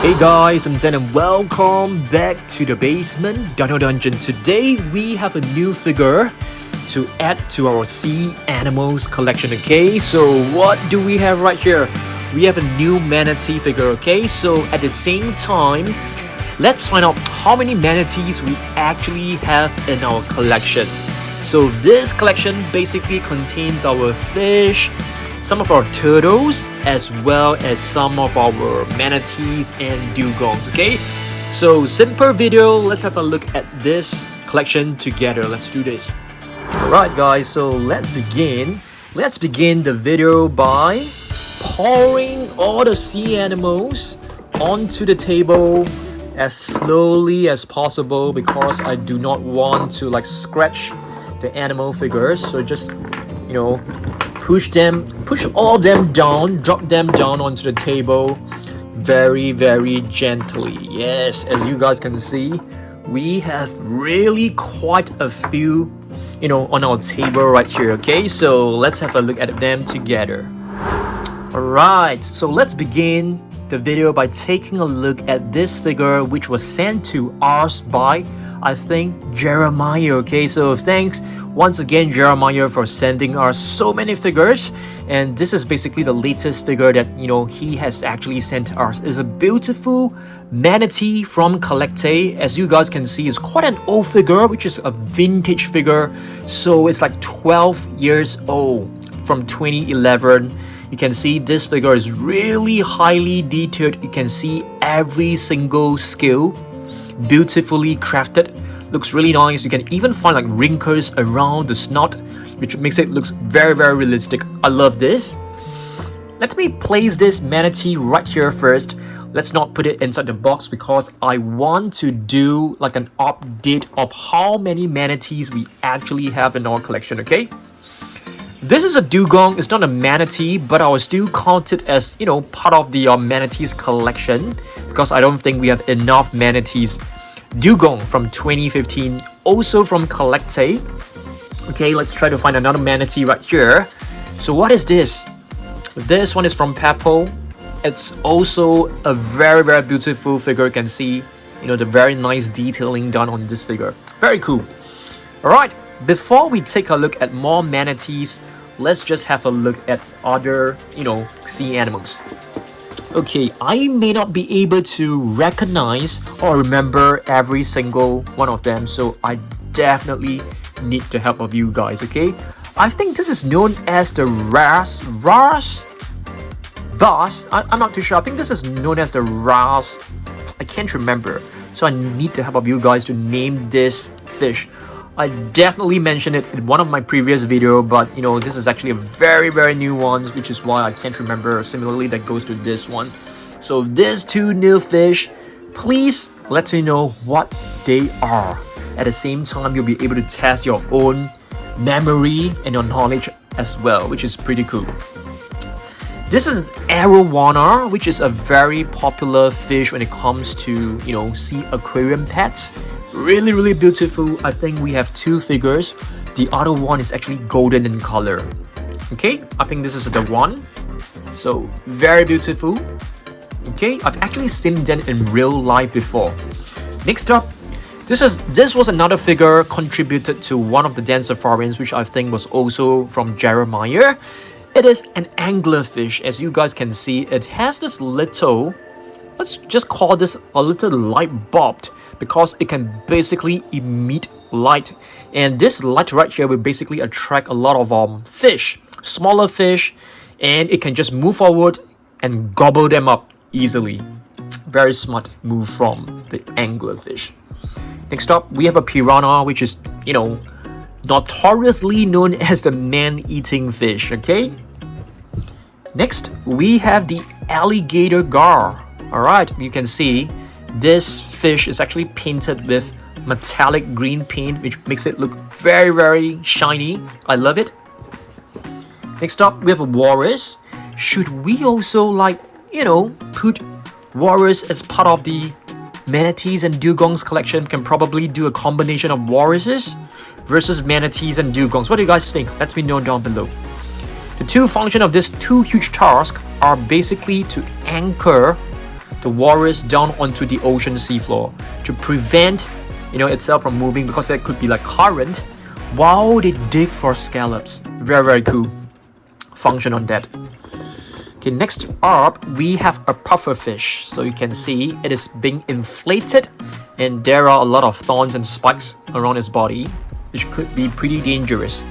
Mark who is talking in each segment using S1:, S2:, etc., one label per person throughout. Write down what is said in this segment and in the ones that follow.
S1: Hey guys, I'm Zen and welcome back to the basement Dungeon. Today we have a new figure to add to our sea animals collection, okay? So what do we have right here? We have a new manatee figure, okay? So at the same time, let's find out how many manatees we actually have in our collection. So this collection basically contains our fish, some of our turtles, as well as some of our manatees and dugongs, okay? So simple video, let's have a look at this collection together. Let's do this. Alright guys, so let's begin. Let's begin the video by pouring all the sea animals onto the table as slowly as possible because I do not want to scratch the animal figures. So just, push all of them down, drop them down onto the table very, very gently. Yes, as you guys can see, we have really quite a few, on our table right here, okay? So let's have a look at them together. Alright, so let's begin the video by taking a look at this figure which was sent to us by, I think, Jeremiah, okay? So thanks once again, Jeremiah, for sending us so many figures. And this is basically the latest figure that, he has actually sent us. It's a beautiful manatee from Collecte. As you guys can see, it's quite an old figure, which is a vintage figure. So it's like 12 years old from 2011. You can see this figure is really highly detailed. You can see every single skill beautifully crafted. Looks really nice. You can even find wrinkles around the snout, which makes it look very, very realistic. I love this. Let me place this manatee right here first. Let's not put it inside the box because I want to do an update of how many manatees we actually have in our collection, okay? This is a dugong. It's not a manatee, but I will still count it as, part of the manatees collection because I don't think we have enough manatees. Dugong from 2015, also from Collecte. Okay, let's try to find another manatee right here. So what is this? This one is from Peppo. It's also a very, very beautiful figure. You can see, the very nice detailing done on this figure. Very cool. Alright, before we take a look at more manatees, let's just have a look at other, sea animals. Okay, I may not be able to recognize or remember every single one of them, so I definitely need the help of you guys, okay? I think this is known as the Bass. I'm not too sure. I think this is known as the Ras. I can't remember, so I need the help of you guys to name this fish. I definitely mentioned it in one of my previous video, but this is actually a very, very new one, which is why I can't remember. Similarly, that goes to this one. So these two new fish, please let me know what they are. At the same time, you'll be able to test your own memory and your knowledge as well, which is pretty cool. This is arowana, which is a very popular fish when it comes to, sea aquarium pets. Really, really beautiful. I think we have two figures. The other one is actually golden in color. Okay, I think this is the one. So very beautiful. Okay, I've actually seen them in real life before. Next up, this was another figure contributed to one of the Dancefarians, which I think was also from Jeremiah. It is an anglerfish. As you guys can see, it has this little, let's just call this a little light bulb, because it can basically emit light, and this light right here will basically attract a lot of fish, smaller fish, and it can just move forward and gobble them up easily. Very smart move from the anglerfish. Next up, we have a piranha, which is, notoriously known as the man-eating fish, okay? Next, we have the alligator gar. Alright, you can see this fish is actually painted with metallic green paint, which makes it look very, very shiny. I love it. Next up, we have a walrus. Should we also put walrus as part of the manatees and dugongs collection? Can probably do a combination of walruses versus manatees and dugongs. What do you guys think? Let me know down below. The two functions of these two huge tasks are basically to anchor the walrus down onto the ocean seafloor to prevent, itself from moving, because there could be like current while they dig for scallops. Very, very cool function on that. Okay, next up we have a pufferfish. So you can see it is being inflated, and there are a lot of thorns and spikes around its body, which could be pretty dangerous.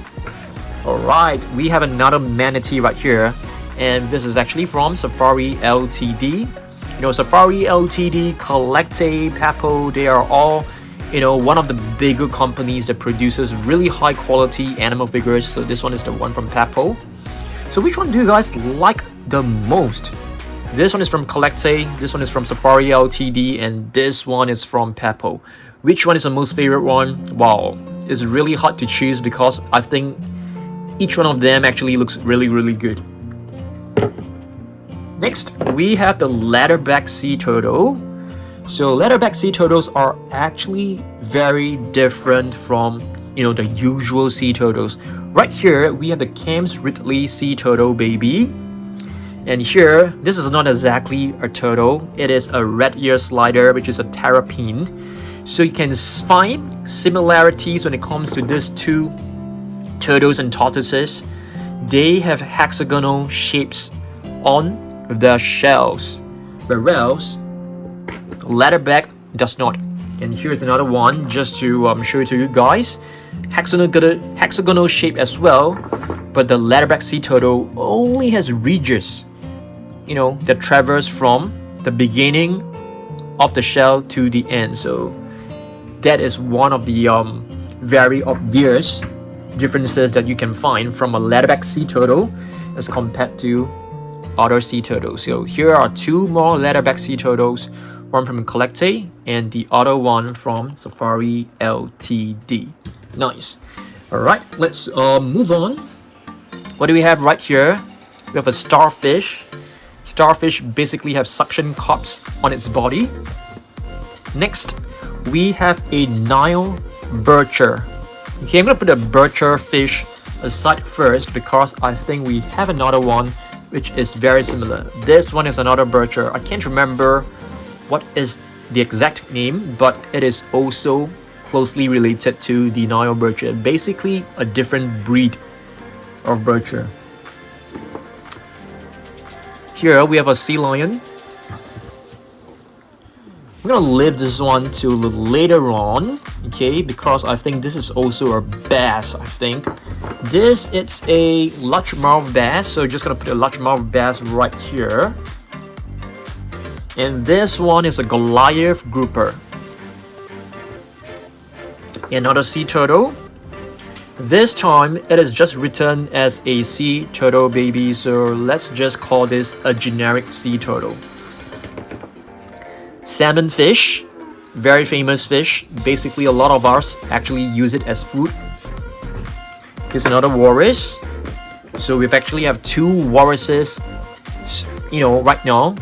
S1: Alright, we have another manatee right here, and this is actually from Safari Ltd. Safari Ltd, Collecte, Papo, they are all, one of the bigger companies that produces really high quality animal figures. So this one is the one from Papo. So which one do you guys like the most? This one is from Collecte, this one is from Safari Ltd, and this one is from Papo. Which one is the most favorite one? Wow, it's really hard to choose because I think each one of them actually looks really, really good. Next, we have the leatherback sea turtle. So leatherback sea turtles are actually very different from, the usual sea turtles. Right here, we have the Camps Ridley sea turtle baby. And here, this is not exactly a turtle. It is a red ear slider, which is a terrapin. So you can find similarities when it comes to these two turtles and tortoises. They have hexagonal shapes on their shells, whereas leatherback does not. And here's another one just to show it to you guys. Hexagonal shape as well, but the leatherback sea turtle only has ridges, that traverse from the beginning of the shell to the end. So that is one of the very obvious differences that you can find from a leatherback sea turtle as compared to other sea turtles. So here are two more leatherback sea turtles, one from Collecte and the other one from Safari Ltd. Nice. Alright, let's move on. What do we have right here? We have a starfish. Starfish basically have suction cups on its body. Next, we have a Nile bircher. Okay, I'm gonna put the bircher fish aside first because I think we have another one which is very similar. This one is another bircher. I can't remember what is the exact name, but it is also closely related to the Nile bircher. Basically a different breed of bircher. Here we have a sea lion. I'm gonna leave this one to later on, okay, because I think this is also a bass. I think this is a largemouth bass, so just gonna put a largemouth bass right here. And this one is a Goliath grouper. Another sea turtle. This time it is just written as a sea turtle baby, so let's just call this a generic sea turtle. Salmon fish, very famous fish. Basically a lot of us actually use it as food. Here's another walrus. So we've actually have two walruses, right now.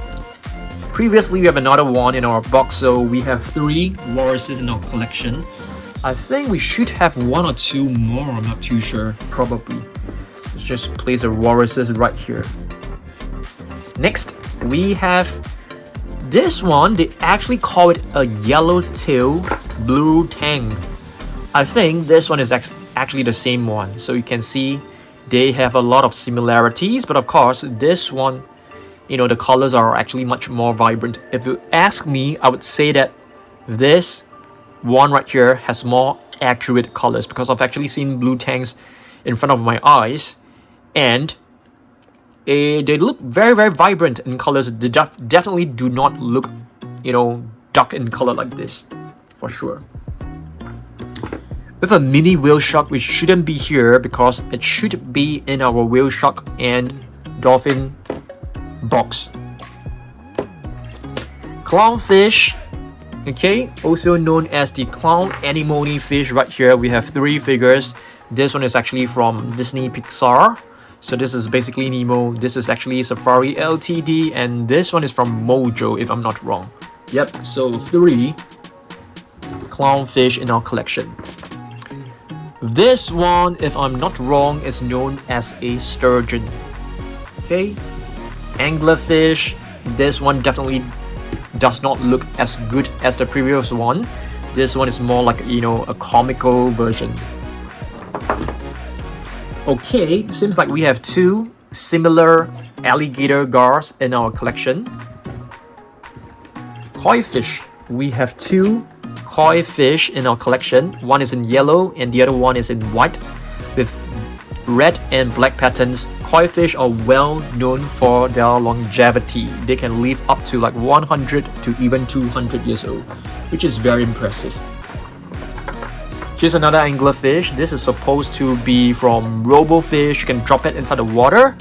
S1: Previously we have another one in our box, so we have three walruses in our collection. I think we should have one or two more, I'm not too sure, probably. Let's just place the walruses right here. Next, we have this one. They actually call it a yellow-tail blue tang. I think this one is actually the same one. So you can see they have a lot of similarities, but of course this one, the colors are actually much more vibrant. If you ask me, I would say that this one right here has more accurate colors because I've actually seen blue tangs in front of my eyes, and they look very, very vibrant in colors. They definitely do not look, dark in color like this, for sure. With a mini whale shark, which shouldn't be here because it should be in our whale shark and dolphin box. Clownfish, okay, also known as the clown anemone fish. Right here we have three figures. This one is actually from Disney Pixar. So this is basically Nemo. This is actually Safari Ltd, and this one is from Mojo, if I'm not wrong. Yep, so three clownfish in our collection. This one, if I'm not wrong, is known as a sturgeon. Okay, anglerfish. This one definitely does not look as good as the previous one. This one is more like, you know, a comical version. Okay, seems like we have two similar alligator gars in our collection. Koi fish. We have two koi fish in our collection. One is in yellow and the other one is in white with red and black patterns. Koi fish are well known for their longevity. They can live up to like 100 to even 200 years old, which is very impressive. Here's another anglerfish. This is supposed to be from robofish. You can drop it inside the water.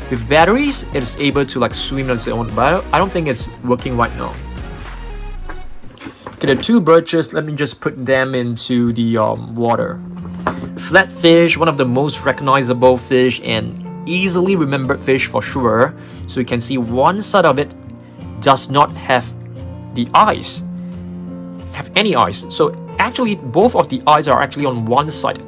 S1: With batteries, it is able to like swim on its own, but I don't think it's working right now. Okay, the two birches, let me just put them into the water. Flatfish, one of the most recognizable fish and easily remembered fish for sure. So you can see one side of it does not have the eyes, have any eyes. So actually both of the eyes are actually on one side.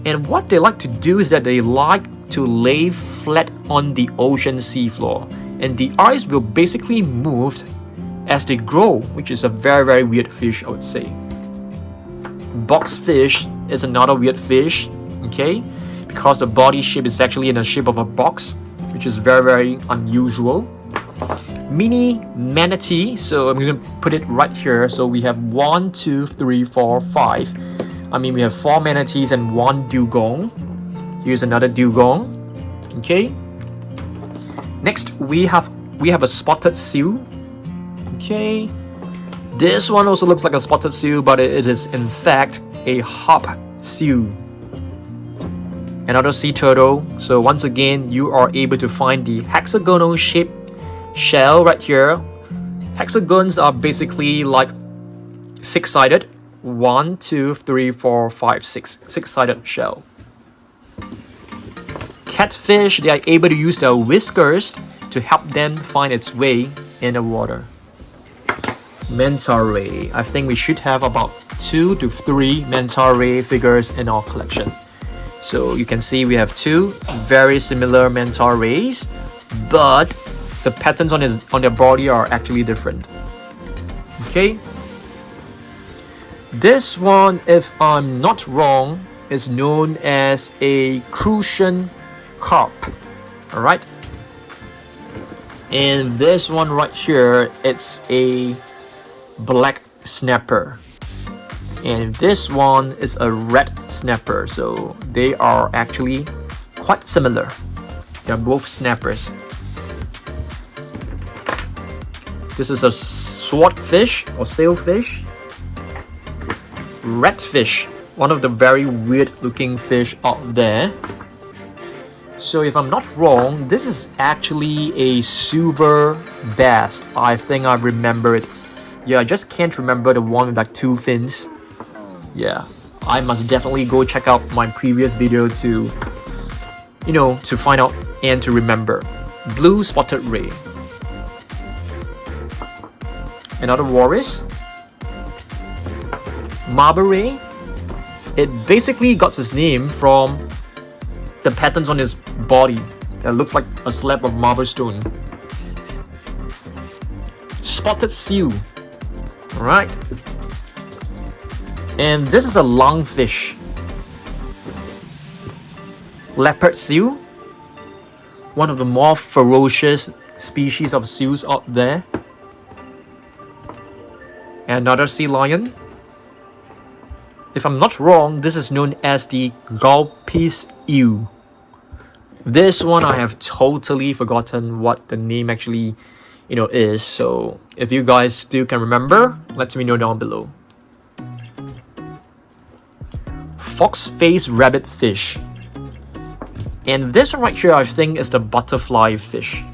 S1: And what they like to do is that they like to lay flat on the ocean seafloor. And the eyes will basically move as they grow, which is a very weird fish, I would say. Boxfish is another weird fish, okay? Because the body shape is actually in the shape of a box, which is very unusual. Mini manatee, so I'm going to put it right here. So we have 1, 2, 3, 4, 5. I mean, we have 4 manatees and 1 dugong. Here's another dugong. Okay. Next, we have a spotted seal. Okay. This one also looks like a spotted seal, but it is in fact a hop seal. Another sea turtle. So once again, you are able to find the hexagonal shaped shell right here. Hexagons are basically like 6-sided. 1, 2, 3, 4, 5, 6. 6-sided shell. Catfish, they are able to use their whiskers to help them find its way in the water. Manta ray. I think we should have about 2 to 3 manta ray figures in our collection. So you can see we have 2 very similar manta rays, but the patterns on their body are actually different. Okay. This one, if I'm not wrong, is known as a crucian carp. Alright. And this one right here, it's a black snapper. And this one is a red snapper. So they are actually quite similar. They're both snappers. This is a swordfish or sailfish. Redfish, one of the very weird looking fish out there. So if I'm not wrong, this is actually a silver bass. I think I remember it. Yeah, I just can't remember the one with like 2 fins. Yeah, I must definitely go check out my previous video to, you know, to find out and to remember. Blue spotted ray. Another walrus. Marble ray. It basically got its name from the patterns on his body that looks like a slab of marble stone. Spotted seal. Alright. And this is a lungfish. Leopard seal. One of the more ferocious species of seals out there. Another sea lion. If I'm not wrong, this is known as the Gulpis eel. This one I have totally forgotten what the name actually, you know, is. So if you guys still can remember, let me know down below. Fox-faced rabbit fish. And this one right here, I think, is the butterfly fish.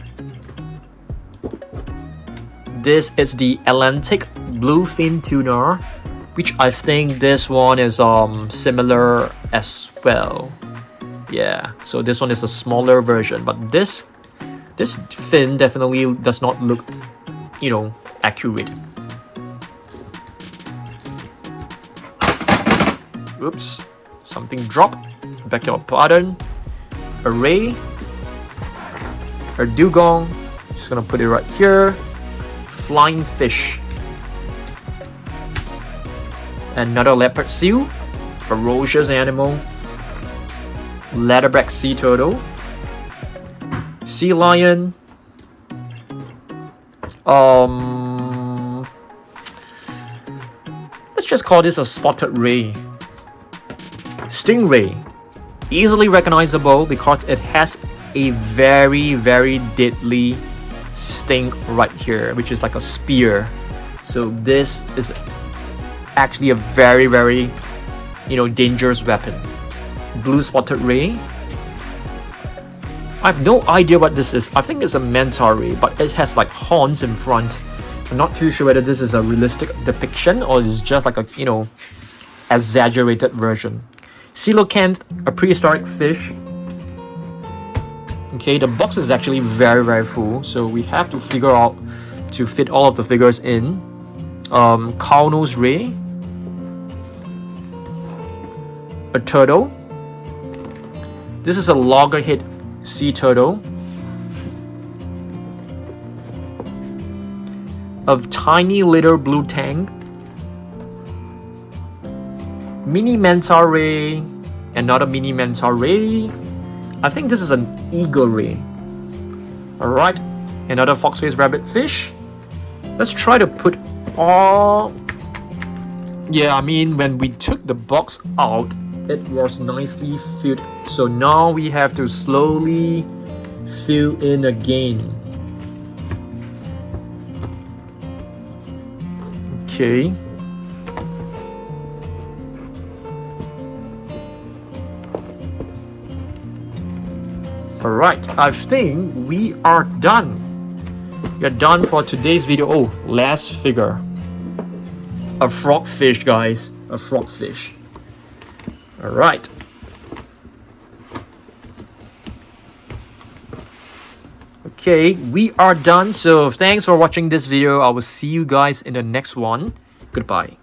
S1: This is the Atlantic bluefin tuna, which I think this one is similar as well. Yeah, so this one is a smaller version, but this fin definitely does not look, you know, accurate. Oops, something dropped. Beg your pardon. A ray, a dugong. Just gonna put it right here. flying fish. Another leopard seal, ferocious animal. Leatherback sea turtle. Sea lion. Let's just call this a spotted ray. Stingray. Easily recognizable because it has a very, very deadly sting right here, which is like a spear. So this is actually a very, very, dangerous weapon. Blue spotted ray. I have no idea what this is. I think it's a manta ray, but it has like horns in front. I'm not too sure whether this is a realistic depiction or it's just like a, exaggerated version. Coelacanth, a prehistoric fish. Okay, the box is actually very, very full, so we have to figure out to fit all of the figures in. Cownose ray. A turtle. This is a loggerhead sea turtle. A tiny little blue tang. Mini manta ray. Another mini manta ray. I think this is an eagle ray. Alright, another fox-faced rabbit fish. Let's try to put all... Yeah, I mean, when we took the box out, it was nicely filled. So now we have to slowly fill in again. Okay. Alright, I think we are done. We are done for today's video. Oh, last figure. A frogfish, guys. A frogfish. Alright. Okay, we are done. So thanks for watching this video. I will see you guys in the next one. Goodbye.